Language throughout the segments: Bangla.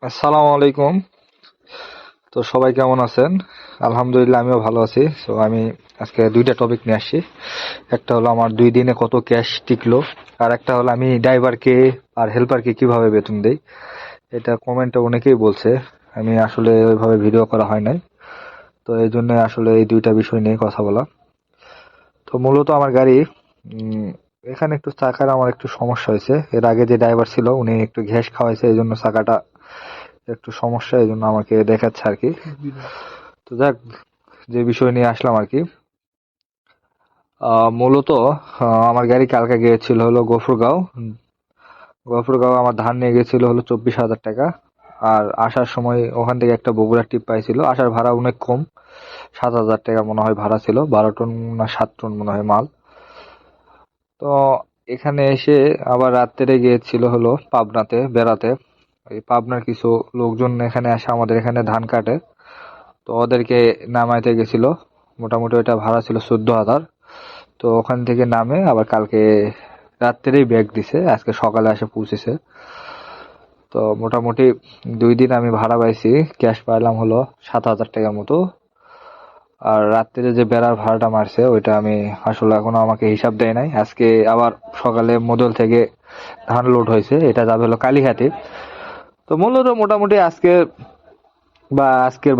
আসসালামু আলাইকুম। তো সবাই কেমন আছেন? আলহামদুলিল্লাহ আমিও ভালো আছি। তো আমি আজকে দুইটা টপিক নিয়ে আসছি। একটা হলো আমার 2 দিনে কত ক্যাশ টিকলো, আর একটা হলো আমি ড্রাইভারকে আর হেল্পারকে কিভাবে বেতন দেই। এটা কমেন্টে অনেকেই বলছে, আমি আসলে ওইভাবে ভিডিও করা হয় নাই। তো এই জন্য আসলে এই দুইটা বিষয় নিয়ে কথা বলা। তো মূলত আমার গাড়ি উম, এখানে একটু চাকার আমার একটু সমস্যা হয়েছে। এর আগে যে ড্রাইভার ছিল উনি একটু ঘ্যাস খাওয়াইছে, এই জন্য চাকাটা একটু সমস্যা, এই জন্য আমাকে দেখাচ্ছে আর কি। তো যাক, যে বিষয় নিয়ে আসলাম আর কি, মূলত আমার গাড়ি কালকে গিয়েছিল হলো গফরগাঁও। গফরগাঁও আমার ধান নিয়ে গেছিল হলো 24,000 টাকা। আর আসার সময় ওখান থেকে একটা বগুড়ার টিপ পাইছিল। আসার ভাড়া অনেক কম, 7,000 টাকা মনে হয় ভাড়া ছিল, 12 টন না 7 টন মনে হয় মাল। তো এখানে এসে আবার রাত্রে গিয়েছিল হলো পাবনাতে বেড়াতে। এই পাবনার কিছু লোকজন এখানে আসে, আমাদের এখানে ধান কাটে। তো ওদেরকে নামাইতে গেছিল। মোটামুটি ওইটা ভাড়া ছিল 14,000। তো ওখান থেকে নামে আবার কালকে রাত্রেই ব্যাগ দিছে, আজকে সকালে এসে পৌঁছেছে। তো মোটামুটি 2 দিন আমি ভাড়া পাইছি, ক্যাশ পাইলাম হলো 7,000 টাকার মতো। আর রাত্রে যে বেড়ার ভাড়াটা মারছে ওইটা আমি আসলে এখনো আমাকে হিসাব দেয় নাই। আজকে আবার সকালে মদল থেকে ধান লোড হয়েছে, এটা যাবে হলো কালীঘাটে। তো মূলত মোটামুটি আজকের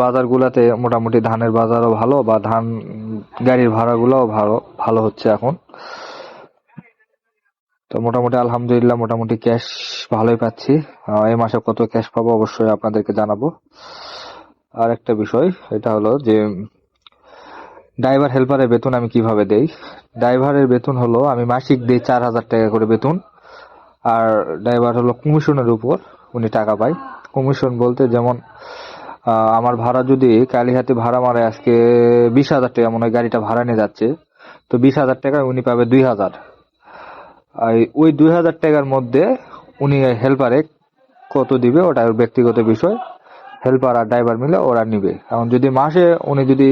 বাজারগুলাতে মোটামুটি ধানের বাজারও ভালো, বা ধান গাড়ির ভাড়াগুলোও ভালো ভালো হচ্ছে এখন। তো মোটামুটি আলহামদুলিল্লাহ মোটামুটি ক্যাশ ভালোই পাচ্ছি। এই মাসে কত ক্যাশ পাবো অবশ্যই আপনাদেরকে জানাবো। আর একটা বিষয়, এটা হলো যে ড্রাইভার হেল্পারের বেতন আমি কিভাবে দেই। ড্রাইভারের বেতন হলো আমি মাসিক দিই 4,000 টাকা করে বেতন। আর ড্রাইভার হলো কমিশনের উপর উনি টাকা পায়। কমিশন বলতে যেমন আমার ভাড়া যদি কালীহাতে ভাড়া মারে আজকে 20,000 টাকা, মনে হয় গাড়িটা ভাড়া নিয়ে যাচ্ছে, তো 20,000 টাকায় উনি পাবে 2,000। আর ওই 2,000 টাকার মধ্যে উনি হেল্পারে কত দিবে ওটা ওর ব্যক্তিগত বিষয়। হেল্পার আর ড্রাইভার মিলে ওরা নিবে। এখন যদি মাসে উনি যদি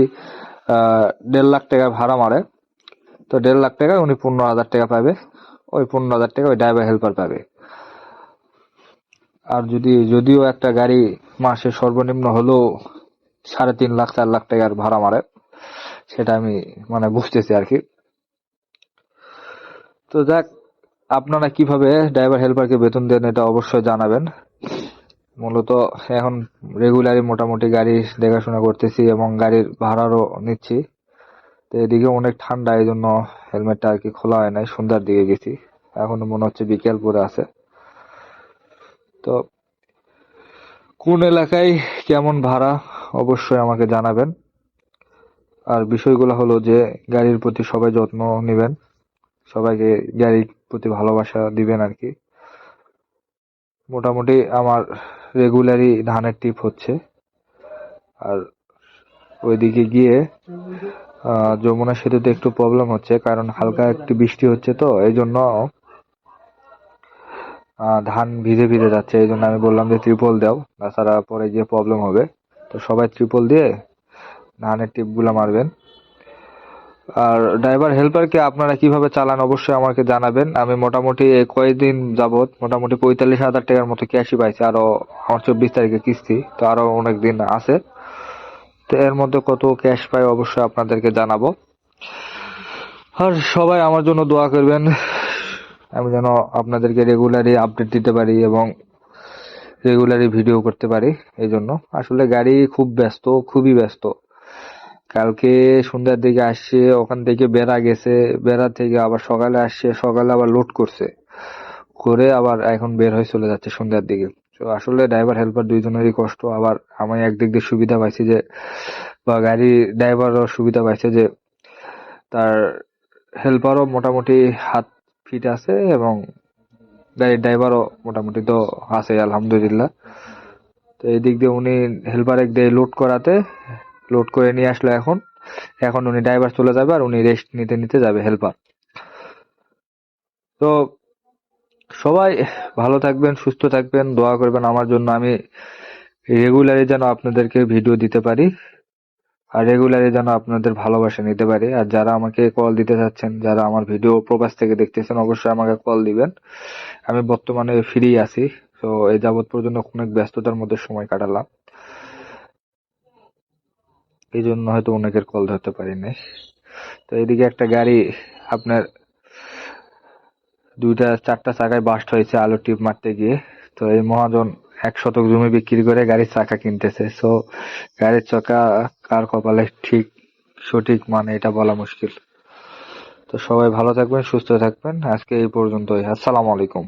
1.5 লাখ টাকা ভাড়া মারে, তো 1.5 লাখ টাকায় উনি 15,000 টাকা পাবে। ওই 15,000 টাকা ওই ড্রাইভার হেল্পার পাবে। আর যদিও একটা গাড়ি মাসে সর্বনিম্ন হলেও 3.5 লাখ 4 লাখ টাকার ভাড়া মারে, সেটা আমি মানে বুঝতেছি আর কি। তো যাক, আপনারা কিভাবে ড্রাইভার হেল্পারকে বেতন দেন এটা অবশ্যই জানাবেন। মূলত এখন রেগুলারই মোটামুটি গাড়ি দেখাশোনা করতেছি এবং গাড়ির ভাড়ারও নিচ্ছি। তো এদিকে অনেক ঠান্ডা, এই জন্য হেলমেটটা আর কি খোলা হয় নাই, সন্ধ্যার দিকে গেছি, এখনো মনে হচ্ছে বিকেল পরে আছে। তো কোন এলাকায় কেমন ভাড়া অবশ্যই আমাকে জানাবেন। আর বিষয়গুলো হলো যে গাড়ির প্রতি সবাই যত্ন নেবেন, সবাইকে গাড়ির প্রতি ভালোবাসা দিবেন আর কি। মোটামুটি আমার রেগুলারই ধানের টিপ হচ্ছে। আর ওইদিকে গিয়ে যমুনা সেতুতে একটু প্রবলেম হচ্ছে, কারণ হালকা একটু বৃষ্টি হচ্ছে, তো এই জন্য ধান ভিজে ভিজে যাচ্ছে। এই জন্য আমি বললাম যে ত্রিপল দাও, তাছাড়া পরে গিয়ে প্রবলেম হবে। তো সবাই ত্রিপল দিয়ে ধানের টিপ গুলা মারবেন। আর ড্রাইভার হেল্পারকে আপনারা কিভাবে চালান অবশ্যই আমাকে জানাবেন। আমি মোটামুটি এই কয়েকদিন যাবত মোটামুটি 45,000 টাকার মতো ক্যাশই পাইছি। আরো আমার 24 তারিখে কিস্তি, তো আরো অনেক দিন আছে। তো এর মধ্যে কত ক্যাশ পাই অবশ্যই আপনাদেরকে জানাবো। আর সবাই আমার জন্য দোয়া করবেন, আমি যেন আপনাদেরকে রেগুলারই আপডেট দিতে পারি এবং রেগুলারই ভিডিও করতে পারি। এই জন্য আসলে গাড়ি খুব ব্যস্ত, খুবই ব্যস্ত। কালকে সন্ধ্যার দিকে আসছে, ওখান থেকে বেড়া গেছে, বেড়া থেকে আবার সকালে আসছে, সকালে আবার লোড করছে, করে আবার এখন বের হয়ে চলে যাচ্ছে সন্ধ্যার দিকে। তো আসলে ড্রাইভার হেল্পার দুইজনেরই কষ্ট। আবার আমি একদিক দিয়ে সুবিধা পাইছি যে, বা গাড়ি ড্রাইভারও সুবিধা পাইছে যে তার হেল্পারও মোটামুটি হাত ফিট আছে এবং গাড়ির ড্রাইভারও মোটামুটি তো আছে আলহামদুলিল্লাহ। তো এই দিক দিয়ে উনি হেল্পার এক দিয়ে লোড করাতে, লোড করে নিয়ে আসলো। এখন এখন উনি ড্রাইভার চলে যাবে আর উনি রেস্ট নিতে নিতে যাবে হেল্পার। তো সবাই ভালো থাকবেন, সুস্থ থাকবেন, দোয়া করবেন আমার জন্য। আমি রেগুলারই যেন আপনাদেরকে ভিডিও দিতে পারি, আর রেগুলারই যেন আপনাদের ভালোবাসা নিতে পারি। আর যারা আমাকে কল দিতে চাচ্ছেন, যারা আমার ভিডিও প্রবাস থেকে দেখতেছেন, অবশ্যই আমাকে কল দিবেন। আমি বর্তমানে ফ্রি আছি, তো এই যাবৎ পর্যন্ত অনেক ব্যস্ততার মধ্যে সময় কাটালাম, এই জন্য হয়তো অনেকের কল ধরতে পারিনি। তো এদিকে একটা গাড়ি আপনার 4টা চাকায় বাস্ট হয়েছে আলু টিপ মারতে গিয়ে। তো এই মহাজন 1 শতক জমি বিক্রি করে গাড়ির চাকা কিনতেছে। সো গাড়ির চাকা কার কপালে ঠিক সঠিক মানে এটা বলা মুশকিল। তো সবাই ভালো থাকবেন, সুস্থ থাকবেন। আজকে এই পর্যন্তই। আসসালামু আলাইকুম।